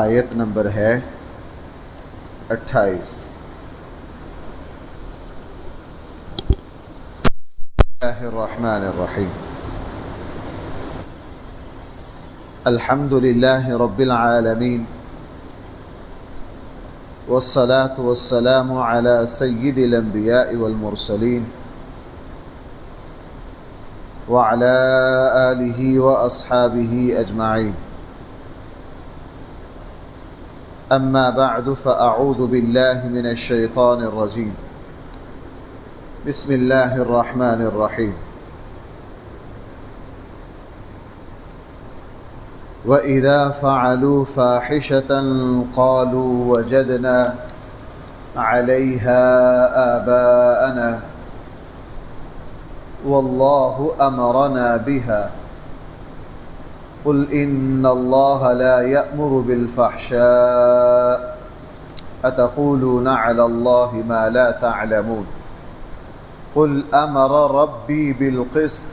آیت نمبر ہے 28۔ بسم اللہ الرحمن الرحیم۔ الحمد للہ رب العالمین، والصلاة والسلام علی سید الانبیاء والمرسلین، وعلی آلہ واصحابہ اجمعین۔ اما بعد فاعوذ باللہ من الشیطان الرجیم۔ بسم اللہ الرحمن الرحیم۔ وَإِذَا فَعَلُوا فَاحِشَةً قَالُوا وَجَدْنَا عَلَيْهَا آبَاءَنَا وَاللَّهُ أَمَرَنَا بِهَا قُلْ إِنَّ اللَّهَ لَا يَأْمُرُ بِالْفَحْشَاءِ أَتَقُولُونَ عَلَى اللَّهِ مَا لَا تَعْلَمُونَ قُلْ أَمَرَ رَبِّي بِالْقِسْطِ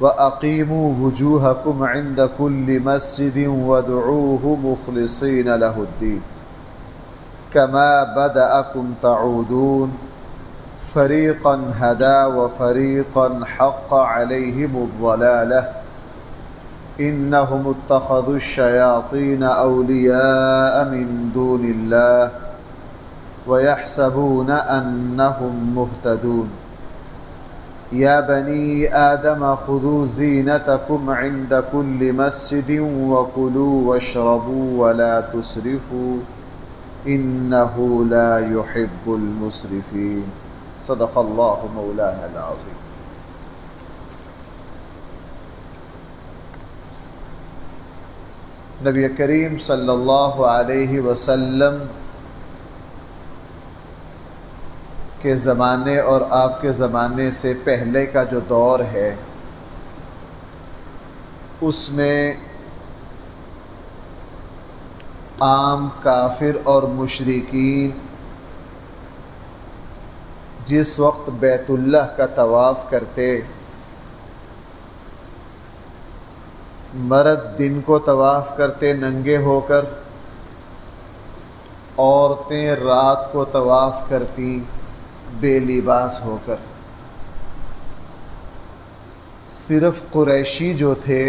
وَأَقِيمُوا وُجُوهَكُمْ عِنْدَ كُلِّ مَسْجِدٍ وَادْعُوهُ مُخْلِصِينَ لَهُ الدِّينَ كَمَا بَدَأَكُمْ تَعُودُونَ فَرِيقًا هَدَى وَفَرِيقًا حَقَّ عَلَيْهِمُ الضَّلَالَةُ إِنَّهُمُ اتَّخَذُوا الشَّيَاطِينَ أَوْلِيَاءَ مِن دُونِ اللَّهِ وَيَحْسَبُونَ أَنَّهُمْ مُهْتَدُونَ يَا بَنِي آدَمَ خُذُوا زِينَتَكُمْ عِنْدَ كُلِّ مَسْجِدٍ وَكُلُوا وَاشْرَبُوا وَلَا تُسْرِفُوا إِنَّهُ لَا يُحِبُّ الْمُسْرِفِينَ۔ صدق اللہ مولانا العظیم۔ نبی کریم صلی اللہ علیہ وسلم کے زمانے اور آپ کے زمانے سے پہلے کا جو دور ہے، اس میں عام کافر اور مشرکین جس وقت بیت اللہ کا طواف کرتے، مرد دن کو طواف کرتے ننگے ہو کر، عورتیں رات کو طواف کرتی بے لباس ہو کر۔ صرف قریشی جو تھے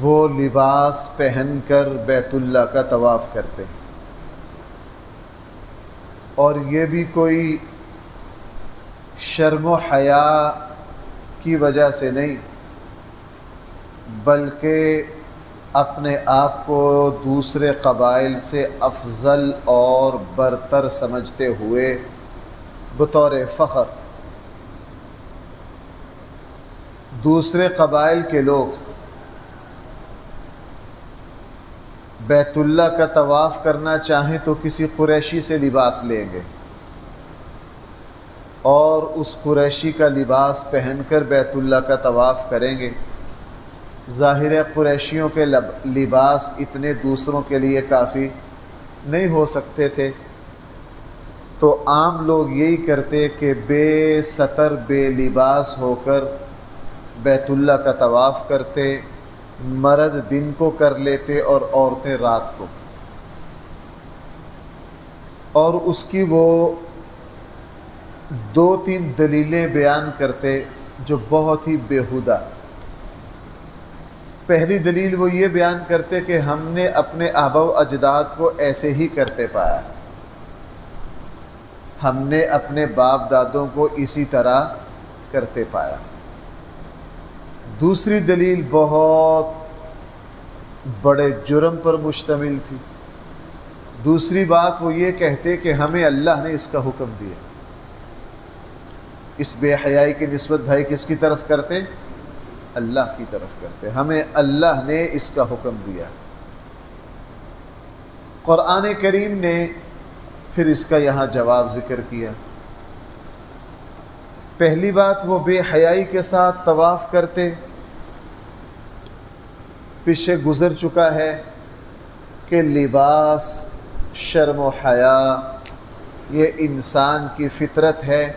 وہ لباس پہن کر بیت اللہ کا طواف کرتے، اور یہ بھی کوئی شرم و حیا کی وجہ سے نہیں، بلکہ اپنے آپ کو دوسرے قبائل سے افضل اور برتر سمجھتے ہوئے بطور فخر دوسرے قبائل کے لوگ بیت اللہ کا طواف کرنا چاہیں تو کسی قریشی سے لباس لیں گے اور اس قریشی کا لباس پہن کر بیت اللہ کا طواف کریں گے۔ ظاہر قریشیوں کے لباس اتنے دوسروں کے لیے کافی نہیں ہو سکتے تھے، تو عام لوگ یہی کرتے کہ بے ستر بے لباس ہو کر بیت اللہ کا طواف کرتے، مرد دن کو کر لیتے اور عورتیں رات کو، اور اس کی وہ دو تین دلیلیں بیان کرتے جو بہت ہی بیہودہ۔ پہلی دلیل وہ یہ بیان کرتے کہ ہم نے اپنے آبا و اجداد کو ایسے ہی کرتے پایا، ہم نے اپنے باپ دادوں کو اسی طرح کرتے پایا۔ دوسری دلیل بہت بڑے جرم پر مشتمل تھی۔ دوسری بات وہ یہ کہتے کہ ہمیں اللہ نے اس کا حکم دیا۔ اس بے حیائی کی نسبت بھائی کس کی طرف کرتے؟ اللہ کی طرف کرتے، ہمیں اللہ نے اس کا حکم دیا۔ قرآن کریم نے پھر اس کا یہاں جواب ذکر کیا۔ پہلی بات وہ بے حیائی کے ساتھ طواف کرتے، پیچھے گزر چکا ہے کہ لباس، شرم و حیا یہ انسان کی فطرت ہے،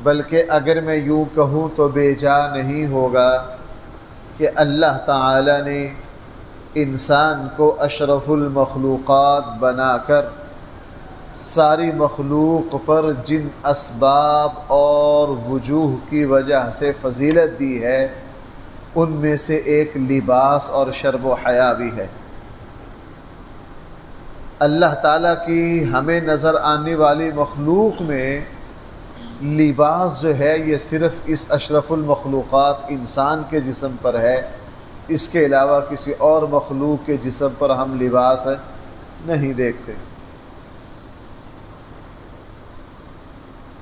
بلکہ اگر میں یوں کہوں تو بے جا نہیں ہوگا کہ اللہ تعالی نے انسان کو اشرف المخلوقات بنا کر ساری مخلوق پر جن اسباب اور وجوہ کی وجہ سے فضیلت دی ہے ان میں سے ایک لباس اور شرب و حیا بھی ہے۔ اللہ تعالیٰ کی ہمیں نظر آنے والی مخلوق میں لباس جو ہے یہ صرف اس اشرف المخلوقات انسان کے جسم پر ہے، اس کے علاوہ کسی اور مخلوق کے جسم پر ہم لباس نہیں دیکھتے۔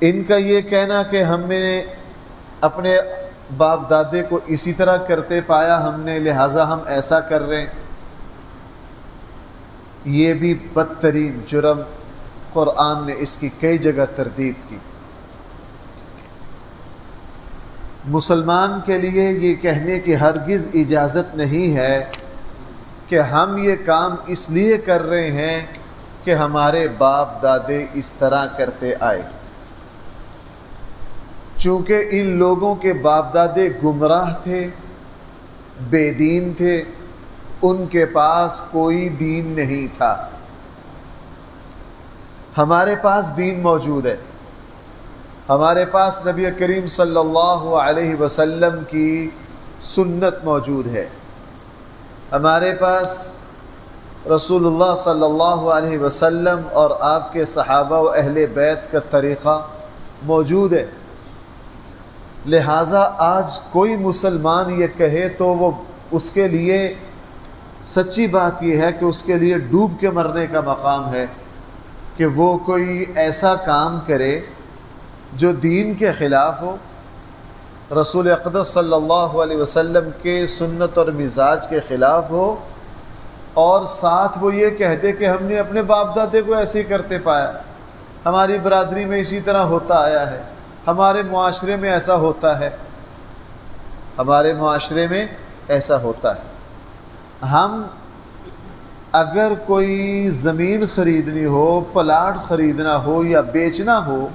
ان کا یہ کہنا کہ ہم نے اپنے باپ دادے کو اسی طرح کرتے پایا ہم نے لہٰذا ہم ایسا کر رہے ہیں، یہ بھی بدترین جرم، قرآن نے اس کی کئی جگہ تردید کی۔ مسلمان کے لیے یہ کہنے کی ہرگز اجازت نہیں ہے کہ ہم یہ کام اس لیے کر رہے ہیں کہ ہمارے باپ دادے اس طرح کرتے آئے، چونکہ ان لوگوں کے باپ دادے گمراہ تھے، بے دین تھے، ان کے پاس کوئی دین نہیں تھا۔ ہمارے پاس دین موجود ہے، ہمارے پاس نبی کریم صلی اللہ علیہ وسلم کی سنت موجود ہے، ہمارے پاس رسول اللہ صلی اللہ علیہ وسلم اور آپ کے صحابہ و اہل بیت کا طریقہ موجود ہے۔ لہٰذا آج کوئی مسلمان یہ کہے تو وہ اس کے لیے سچی بات یہ ہے کہ اس کے لیے ڈوب کے مرنے کا مقام ہے کہ وہ کوئی ایسا کام کرے جو دین کے خلاف ہو، رسول اقدس صلی اللہ علیہ وسلم کے سنت اور مزاج کے خلاف ہو، اور ساتھ وہ یہ کہہ دے کہ ہم نے اپنے باپ دادے کو ایسے ہی کرتے پایا، ہماری برادری میں اسی طرح ہوتا آیا ہے، ہمارے معاشرے میں ایسا ہوتا ہے، ہمارے معاشرے میں ایسا ہوتا ہے۔ ہم اگر کوئی زمین خریدنی ہو، پلاٹ خریدنا ہو یا بیچنا ہو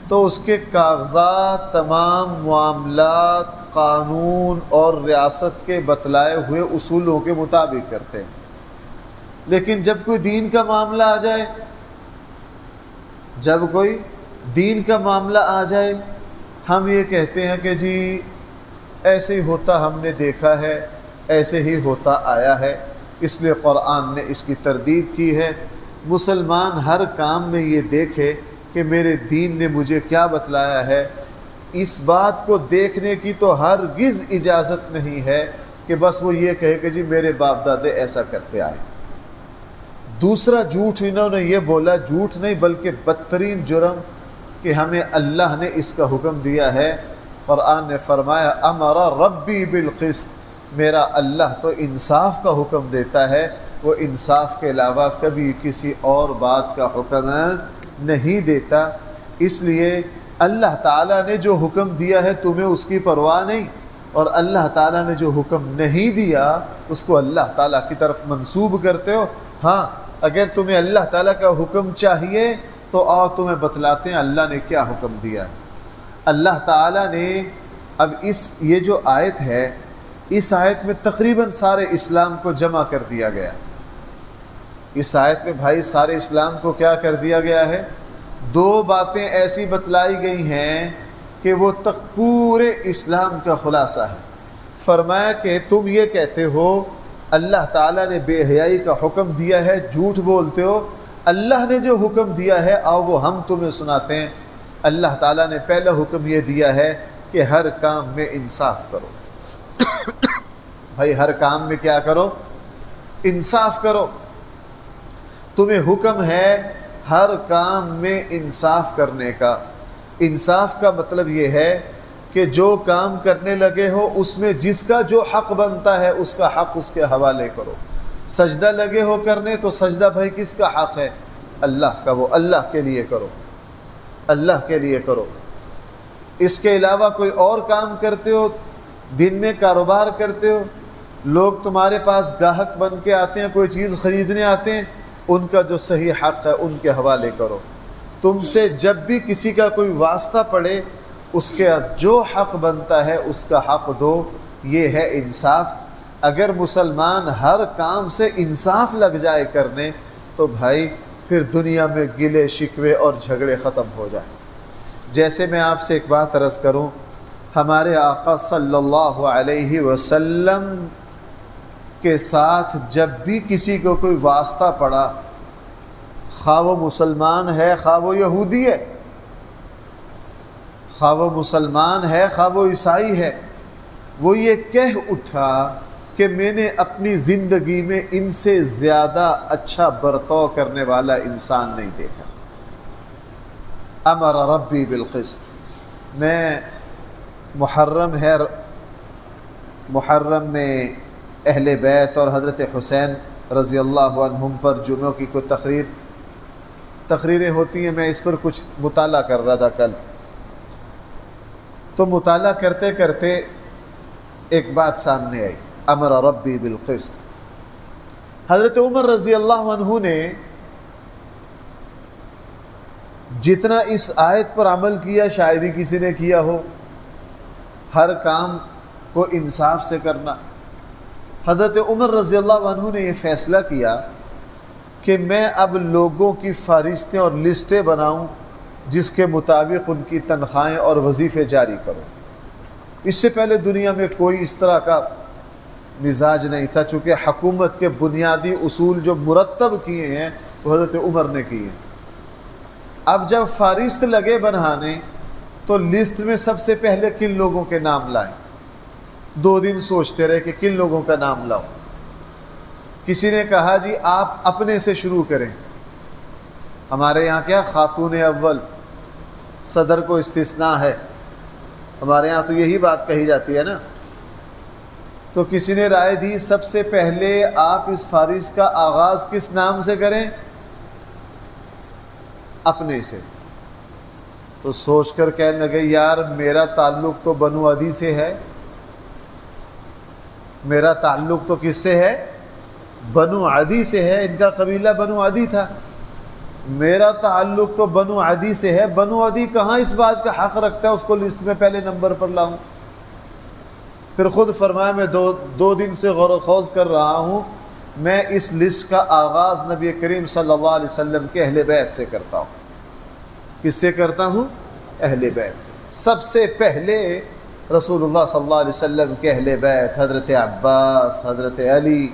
تو اس کے کاغذات تمام معاملات قانون اور ریاست کے بتلائے ہوئے اصولوں کے مطابق کرتے ہیں، لیکن جب کوئی دین کا معاملہ آ جائے، جب کوئی دین کا معاملہ آ جائے ہم یہ کہتے ہیں کہ جی ایسے ہی ہوتا ہم نے دیکھا ہے، ایسے ہی ہوتا آیا ہے، اس لیے قرآن نے اس کی تردید کی ہے۔ مسلمان ہر کام میں یہ دیکھے کہ میرے دین نے مجھے کیا بتلایا ہے، اس بات کو دیکھنے کی تو ہرگز اجازت نہیں ہے کہ بس وہ یہ کہے کہ جی میرے باپ دادے ایسا کرتے آئے۔ دوسرا جھوٹ انہوں نے یہ بولا، جھوٹ نہیں بلکہ بدترین جرم، کہ ہمیں اللہ نے اس کا حکم دیا ہے۔ قرآن نے فرمایا امر ربی بالقسط، میرا اللہ تو انصاف کا حکم دیتا ہے، وہ انصاف کے علاوہ کبھی کسی اور بات کا حکم نہیں دیتا۔ اس لیے اللہ تعالیٰ نے جو حکم دیا ہے تمہیں اس کی پرواہ نہیں، اور اللہ تعالیٰ نے جو حکم نہیں دیا اس کو اللہ تعالیٰ کی طرف منسوب کرتے ہو۔ ہاں اگر تمہیں اللہ تعالیٰ کا حکم چاہیے تو آؤ تمہیں بتلاتے ہیں اللہ نے کیا حکم دیا۔ اللہ تعالیٰ نے اب یہ جو آیت ہے، اس آیت میں تقریباً سارے اسلام کو جمع کر دیا گیا۔ اس آیت میں بھائی سارے اسلام کو کیا کر دیا گیا ہے؟ دو باتیں ایسی بتلائی گئی ہیں کہ وہ پورے اسلام کا خلاصہ ہے۔ فرمایا کہ تم یہ کہتے ہو اللہ تعالیٰ نے بے حیائی کا حکم دیا ہے، جھوٹ بولتے ہو، اللہ نے جو حکم دیا ہے آؤ وہ ہم تمہیں سناتے ہیں۔ اللہ تعالیٰ نے پہلا حکم یہ دیا ہے کہ ہر کام میں انصاف کرو۔ بھائی ہر کام میں کیا کرو؟ انصاف کرو۔ تمہیں حکم ہے ہر کام میں انصاف کرنے کا۔ انصاف کا مطلب یہ ہے کہ جو کام کرنے لگے ہو اس میں جس کا جو حق بنتا ہے اس کا حق اس کے حوالے کرو۔ سجدہ لگے ہو کرنے تو سجدہ بھائی کس کا حق ہے؟ اللہ کا، وہ اللہ کے لیے کرو، اللہ کے لیے کرو۔ اس کے علاوہ کوئی اور کام کرتے ہو، دن میں کاروبار کرتے ہو، لوگ تمہارے پاس گاہک بن کے آتے ہیں، کوئی چیز خریدنے آتے ہیں، ان کا جو صحیح حق ہے ان کے حوالے کرو۔ تم سے جب بھی کسی کا کوئی واسطہ پڑے اس کے جو حق بنتا ہے اس کا حق دو، یہ ہے انصاف۔ اگر مسلمان ہر کام سے انصاف لگ جائے کرنے تو بھائی پھر دنیا میں گلے شکوے اور جھگڑے ختم ہو جائیں۔ جیسے میں آپ سے ایک بات عرض کروں، ہمارے آقا صلی اللہ علیہ وسلم کے ساتھ جب بھی کسی کو کوئی واسطہ پڑا، خواہ وہ مسلمان ہے خواہ وہ یہودی ہے، خواہ وہ مسلمان ہے خواہ وہ عیسائی ہے، وہ یہ کہہ اٹھا کہ میں نے اپنی زندگی میں ان سے زیادہ اچھا برتاؤ کرنے والا انسان نہیں دیکھا۔ امر ربی بالقسط۔ میں محرم میں اہل بیت اور حضرت حسین رضی اللہ عنہم پر جمعوں کی کوئی تقریریں ہوتی ہیں، میں اس پر کچھ مطالعہ کر رہا تھا کل، تو مطالعہ کرتے کرتے ایک بات سامنے آئی، امر ربی بالقسط۔ حضرت عمر رضی اللہ عنہ نے جتنا اس آیت پر عمل کیا شاید ہی کسی نے کیا ہو، ہر کام کو انصاف سے کرنا۔ حضرت عمر رضی اللہ عنہ نے یہ فیصلہ کیا کہ میں اب لوگوں کی فہرستیں اور لسٹیں بناؤں جس کے مطابق ان کی تنخواہیں اور وظیفے جاری کروں۔ اس سے پہلے دنیا میں کوئی اس طرح کا مزاج نہیں تھا، چونکہ حکومت کے بنیادی اصول جو مرتب کیے ہیں وہ حضرت عمر نے کیے ہیں۔ اب جب فہرست لگے بنانے تو لسٹ میں سب سے پہلے کن لوگوں کے نام لائیں؟ 2 دن سوچتے رہے کہ کن لوگوں کا نام لاؤں۔ کسی نے کہا جی آپ اپنے سے شروع کریں۔ ہمارے یہاں کیا خاتون اول، صدر کو استثناء ہے، ہمارے یہاں تو یہی بات کہی جاتی ہے نا۔ تو کسی نے رائے دی سب سے پہلے آپ اس فہرست کا آغاز کس نام سے کریں؟ اپنے سے۔ تو سوچ کر کہنے لگے یار میرا تعلق تو بنو عدی سے ہے، میرا تعلق تو کس سے ہے؟ بنو عدی سے ہے، ان کا قبیلہ بنو عدی تھا، میرا تعلق تو بنو عدی سے ہے، بنو عدی کہاں اس بات کا حق رکھتا ہے اس کو لسٹ میں پہلے نمبر پر لاؤں؟ پھر خود فرمایا میں دو دن سے غور و خوض کر رہا ہوں، میں اس لسٹ کا آغاز نبی کریم صلی اللہ علیہ وسلم کے اہل بیت سے کرتا ہوں۔ کس سے کرتا ہوں؟ اہل بیت سے۔ سب سے پہلے رسول اللہ صلی اللہ علیہ وسلم کے اہل بیت، حضرت عباس، حضرت علی،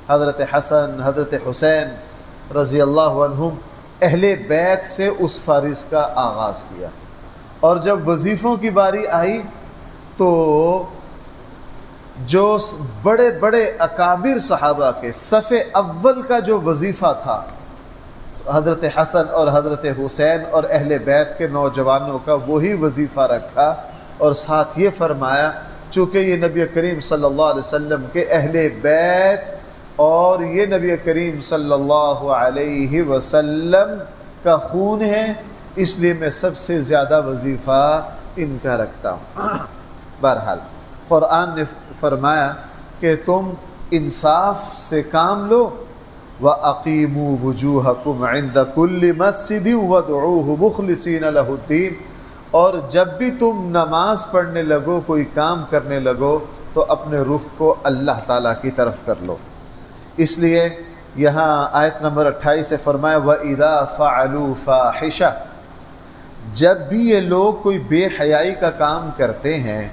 حضرت حسن، حضرت حسین رضی اللہ عنہم، اہل بیت سے اس فہرست کا آغاز کیا۔ اور جب وظیفوں کی باری آئی تو جو بڑے بڑے اکابر صحابہ کے صف اول کا جو وظیفہ تھا حضرت حسن اور حضرت حسین اور اہل بیت کے نوجوانوں کا وہی وظیفہ رکھا، اور ساتھ یہ فرمایا چونکہ یہ نبی کریم صلی اللہ علیہ وسلم کے اہل بیت اور یہ نبی کریم صلی اللہ علیہ وسلم کا خون ہے، اس لیے میں سب سے زیادہ وظیفہ ان کا رکھتا ہوں۔ بہرحال قرآن نے فرمایا کہ تم انصاف سے کام لو، وَأَقِيمُوا وُجُوهَكُمْ عِنْدَ كُلِّ مَسْجِدٍ وَادْعُوهُ مُخْلِصِينَ لَهُ الدِّينَ، اور جب بھی تم نماز پڑھنے لگو، کوئی کام کرنے لگو، تو اپنے رخ کو اللہ تعالیٰ کی طرف کر لو۔ اس لیے یہاں آیت نمبر 28 سے فرمایا وَإِذَا فَعَلُوا فَاحِشَةً، جب بھی یہ لوگ کوئی بے حیائی کا کام کرتے ہیں،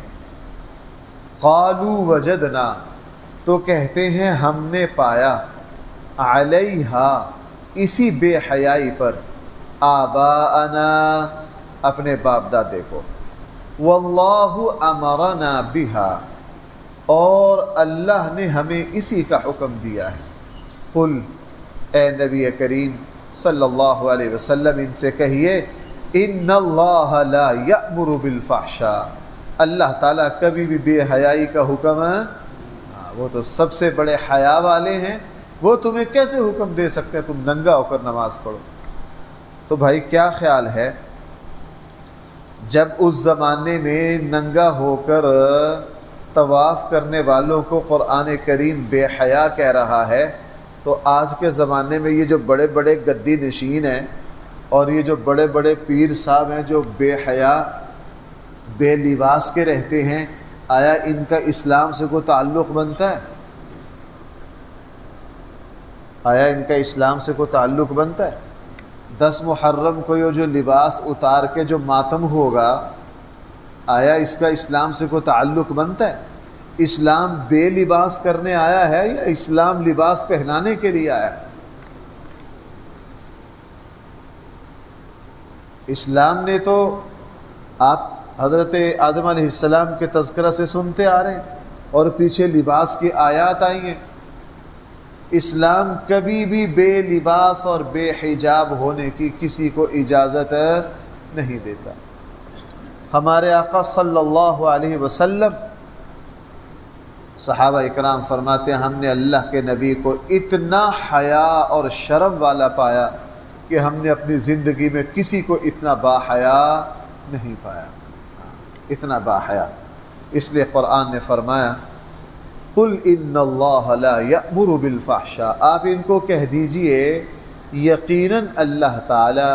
قَالُوا وَجَدْنَا، تو کہتے ہیں ہم نے پایا، علیہا، اسی بے حیائی پر، آباءنا، اپنے باپ دادے کو، واللہ امرنا بہا، اور اللہ نے ہمیں اسی کا حکم دیا ہے۔ قل، اے نبی کریم صلی اللہ علیہ وسلم ان سے کہیے، ان اللہ لا یأمر بالفحشاء، اللہ تعالیٰ کبھی بھی بے حیائی کا حکم وہ تو سب سے بڑے حیا والے ہیں، وہ تمہیں کیسے حکم دے سکتے ہیں تم ننگا ہو کر نماز پڑھو؟ تو بھائی کیا خیال ہے جب اس زمانے میں ننگا ہو کر طواف کرنے والوں کو قرآن کریم بے حیا کہہ رہا ہے، تو آج کے زمانے میں یہ جو بڑے بڑے گدی نشین ہیں اور یہ جو بڑے بڑے پیر صاحب ہیں جو بے حیا بے لباس کے رہتے ہیں، آیا ان کا اسلام سے کوئی تعلق بنتا ہے؟ آیا ان کا اسلام سے کوئی تعلق بنتا ہے؟ 10 محرم کو یہ جو لباس اتار کے جو ماتم ہوگا، آیا اس کا اسلام سے کوئی تعلق بنتا ہے؟ اسلام بے لباس کرنے آیا ہے یا اسلام لباس پہنانے کے لیے آیا ہے؟ اسلام نے تو آپ حضرت آدم علیہ السلام کے تذکرہ سے سنتے آ رہے ہیں اور پیچھے لباس کی آیات آئی ہیں۔ اسلام کبھی بھی بے لباس اور بے حجاب ہونے کی کسی کو اجازت نہیں دیتا۔ ہمارے آقا صلی اللہ علیہ وسلم، صحابہ اکرام فرماتے ہیں ہم نے اللہ کے نبی کو اتنا حیا اور شرم والا پایا کہ ہم نے اپنی زندگی میں کسی کو اتنا با حیا نہیں پایا، اتنا با حیا۔ اس لیے قرآن نے فرمایا قل ان اللہ لا یأمر بالفحشاء، آپ ان کو کہہ دیجئے یقیناً اللہ تعالی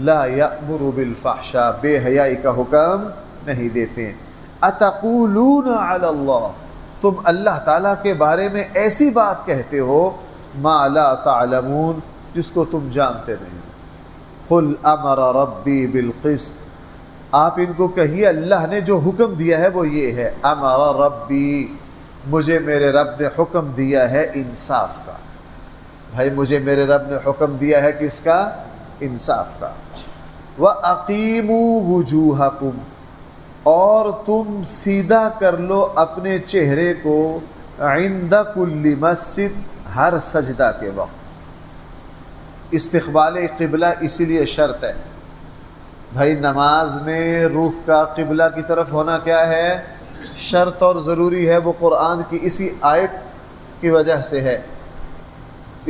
لا یأمر بالفحشاء، بے حیائی کا حکم نہیں دیتے ہیں۔ اتقولون علی اللہ، تم اللہ تعالیٰ کے بارے میں ایسی بات کہتے ہو ما لا تعلمون، جس کو تم جانتے نہیں۔ قل امر ربی بالقسط، آپ ان کو کہیے اللہ نے جو حکم دیا ہے وہ یہ ہے، امر ربی، مجھے میرے رب نے حکم دیا ہے انصاف کا۔ بھائی مجھے میرے رب نے حکم دیا ہے کس کا؟ انصاف کا۔ وَأَقِيمُوا وُجُوهَكُمْ، اور تم سیدھا کر لو اپنے چہرے کو عند کل مسجد، ہر سجدہ کے وقت۔ استقبال قبلہ اسی لیے شرط ہے بھائی، نماز میں روح کا قبلہ کی طرف ہونا کیا ہے؟ شرط اور ضروری ہے۔ وہ قرآن کی اسی آیت کی وجہ سے ہے۔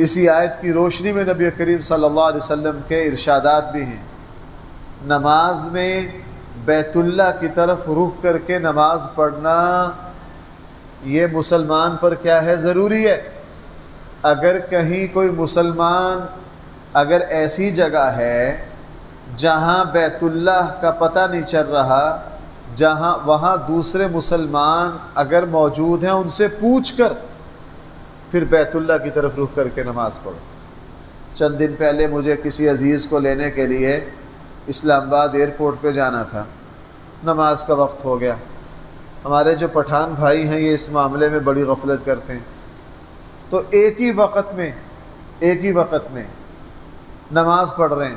اسی آیت کی روشنی میں نبی کریم صلی اللہ علیہ وسلم کے ارشادات بھی ہیں۔ نماز میں بیت اللہ کی طرف رخ کر کے نماز پڑھنا یہ مسلمان پر کیا ہے؟ ضروری ہے۔ اگر کہیں کوئی مسلمان اگر ایسی جگہ ہے جہاں بیت اللہ کا پتہ نہیں چل رہا، جہاں وہاں دوسرے مسلمان اگر موجود ہیں ان سے پوچھ کر پھر بیت اللہ کی طرف رخ کر کے نماز پڑھو۔ چند دن پہلے مجھے کسی عزیز کو لینے کے لیے اسلام آباد ایئرپورٹ پہ جانا تھا، نماز کا وقت ہو گیا۔ ہمارے جو پٹھان بھائی ہیں یہ اس معاملے میں بڑی غفلت کرتے ہیں، تو ایک ہی وقت میں نماز پڑھ رہے ہیں،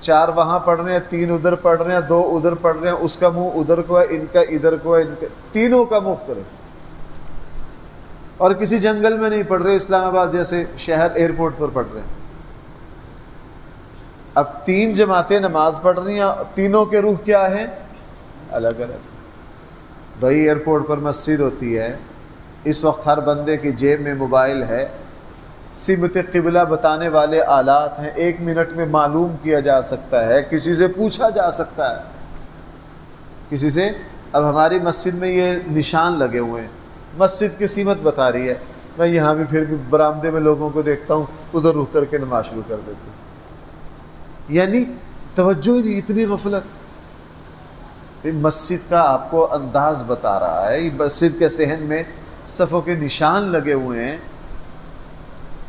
4 وہاں پڑھ رہے ہیں، 3 ادھر پڑھ رہے ہیں، 2 ادھر پڑھ رہے ہیں، اس کا منہ ادھر کو ہے، ان کا ادھر کو ہے، ان کا تینوں کا مختلف، اور کسی جنگل میں نہیں پڑھ رہے، اسلام آباد جیسے شہر ایئرپورٹ پر پڑھ رہے ہیں۔ اب 3 جماعتیں نماز پڑھ رہی ہیں، تینوں کے روح کیا ہیں؟ الگ الگ۔ بھائی ایئرپورٹ پر مسجد ہوتی ہے، اس وقت ہر بندے کی جیب میں موبائل ہے، سمت قبلہ بتانے والے آلات ہیں، 1 منٹ میں معلوم کیا جا سکتا ہے، کسی سے پوچھا جا سکتا ہے، کسی سے۔ اب ہماری مسجد میں یہ نشان لگے ہوئے ہیں، مسجد کی سمت بتا رہی ہے، میں یہاں بھی پھر بھی برآمدے میں لوگوں کو دیکھتا ہوں، ادھر رک کر کے نماز شروع کر دیتے ہیں۔ یعنی توجہ نہیں، اتنی غفلت۔ مسجد کا آپ کو انداز بتا رہا ہے، مسجد کے صحن میں صفوں کے نشان لگے ہوئے ہیں۔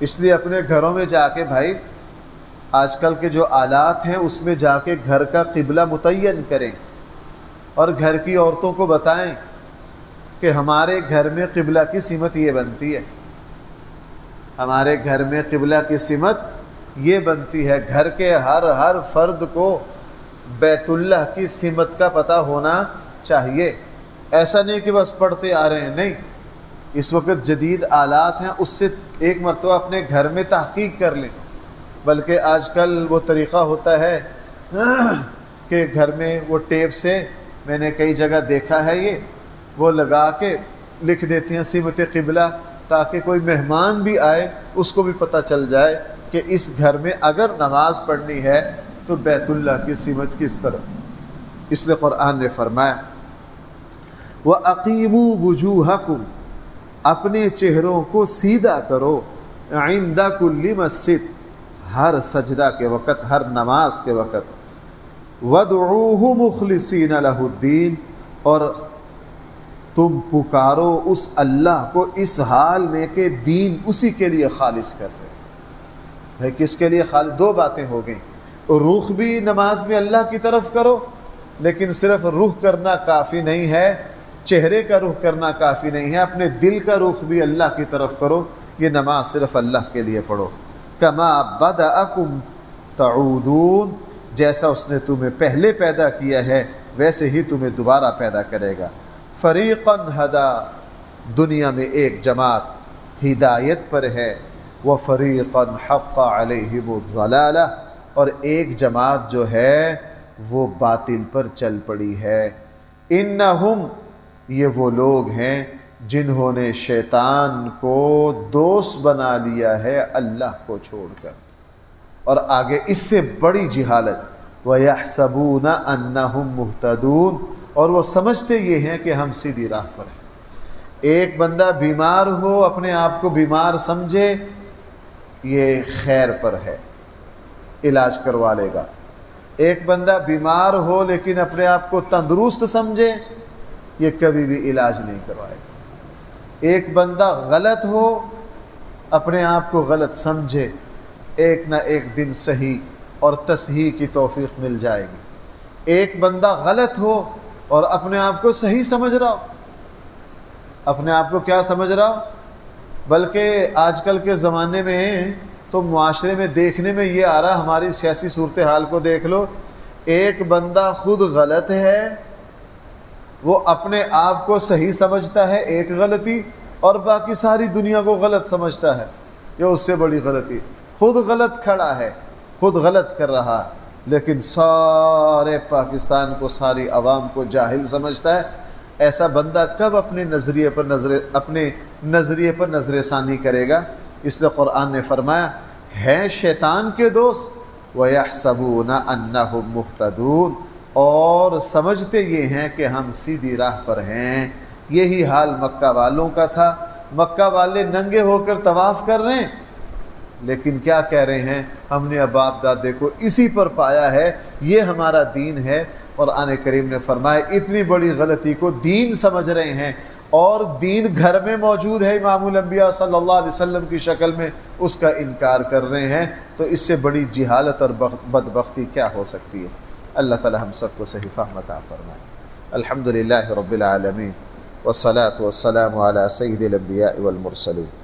اس لیے اپنے گھروں میں جا کے بھائی آج کل کے جو آلات ہیں اس میں جا کے گھر کا قبلہ متعین کریں، اور گھر کی عورتوں کو بتائیں کہ ہمارے گھر میں قبلہ کی سمت یہ بنتی ہے، ہمارے گھر میں قبلہ کی سمت یہ بنتی ہے۔ گھر کے ہر فرد کو بیت اللہ کی سمت کا پتہ ہونا چاہیے۔ ایسا نہیں کہ بس پڑھتے آ رہے ہیں، نہیں، اس وقت جدید آلات ہیں، اس سے ایک مرتبہ اپنے گھر میں تحقیق کر لیں۔ بلکہ آج کل وہ طریقہ ہوتا ہے کہ گھر میں وہ ٹیپ سے، میں نے کئی جگہ دیکھا ہے، یہ وہ لگا کے لکھ دیتے ہیں سمت قبلہ، تاکہ کوئی مہمان بھی آئے اس کو بھی پتہ چل جائے کہ اس گھر میں اگر نماز پڑھنی ہے تو بیت اللہ کی سمت کس طرف۔ اس لیے قرآن نے فرمایا وَأَقِيمُوا وُجُوهَكُمْ، اپنے چہروں کو سیدھا کرو، عند کل مسجد، ہر سجدہ کے وقت، ہر نماز کے وقت، وَادْعُوهُ مُخْلِصِينَ لَهُ الدِّينَ، اور تم پکارو اس اللہ کو اس حال میں کہ دین اسی کے لیے خالص کر رہے۔ بھائی کس کے لیے خالی دو باتیں ہو گئیں، رخ بھی نماز میں اللہ کی طرف کرو، لیکن صرف رخ کرنا کافی نہیں ہے، چہرے کا رخ کرنا کافی نہیں ہے، اپنے دل کا رخ بھی اللہ کی طرف کرو۔ یہ نماز صرف اللہ کے لیے پڑھو۔ کما بدأکم تعودون، جیسا اس نے تمہیں پہلے پیدا کیا ہے ویسے ہی تمہیں دوبارہ پیدا کرے گا۔ فریقا ہدا، دنیا میں ایک جماعت ہدایت پر ہے، وفریقا حق علیہم الضلالہ، اور ایک جماعت جو ہے وہ باطل پر چل پڑی ہے۔ انہم، یہ وہ لوگ ہیں جنہوں نے شیطان کو دوست بنا لیا ہے اللہ کو چھوڑ کر، اور آگے اس سے بڑی جہالت، وَيَحْسَبُونَ أَنَّهُمْ مُهْتَدُونَ، اور وہ سمجھتے یہ ہیں کہ ہم سیدھی راہ پر ہیں۔ ایک بندہ بیمار ہو، اپنے آپ کو بیمار سمجھے، یہ خیر پر ہے، علاج کروا لے گا۔ ایک بندہ بیمار ہو لیکن اپنے آپ کو تندرست سمجھے، یہ کبھی بھی علاج نہیں کروائے گا۔ ایک بندہ غلط ہو، اپنے آپ کو غلط سمجھے، ایک نہ ایک دن صحیح اور تصحیح کی توفیق مل جائے گی۔ ایک بندہ غلط ہو اور اپنے آپ کو صحیح سمجھ رہا ہو، اپنے آپ کو کیا سمجھ رہا ہو، بلکہ آج کل کے زمانے میں تو معاشرے میں دیکھنے میں یہ آ رہا، ہماری سیاسی صورتحال کو دیکھ لو، ایک بندہ خود غلط ہے، وہ اپنے آپ کو صحیح سمجھتا ہے ایک غلطی، اور باقی ساری دنیا کو غلط سمجھتا ہے، یہ اس سے بڑی غلطی۔ خود غلط کھڑا ہے، خود غلط کر رہا، لیکن سارے پاکستان کو، ساری عوام کو جاہل سمجھتا ہے۔ ایسا بندہ کب اپنے نظریے پر نظر ثانی کرے گا؟ اس لیے قرآن نے فرمایا ہیں شیطان کے دوست، وَيَحْسَبُونَ أَنَّهُمْ مُهْتَدُونَ، اور سمجھتے یہ ہیں کہ ہم سیدھی راہ پر ہیں۔ یہی حال مکہ والوں کا تھا۔ مکہ والے ننگے ہو کر طواف کر رہے ہیں، لیکن کیا کہہ رہے ہیں؟ ہم نے باپ دادے کو اسی پر پایا ہے، یہ ہمارا دین ہے۔ قرآن کریم نے فرمایا اتنی بڑی غلطی کو دین سمجھ رہے ہیں، اور دین گھر میں موجود ہے امام الانبیاء صلی اللہ علیہ وسلم کی شکل میں، اس کا انکار کر رہے ہیں۔ تو اس سے بڑی جہالت اور بدبختی کیا ہو سکتی ہے؟ اللہ تعالی ہم سب کو صحیح فہم عطا فرمائے۔ الحمدللہ رب العالمین، والصلاة والسلام علی سید الانبیاء والمرسلین۔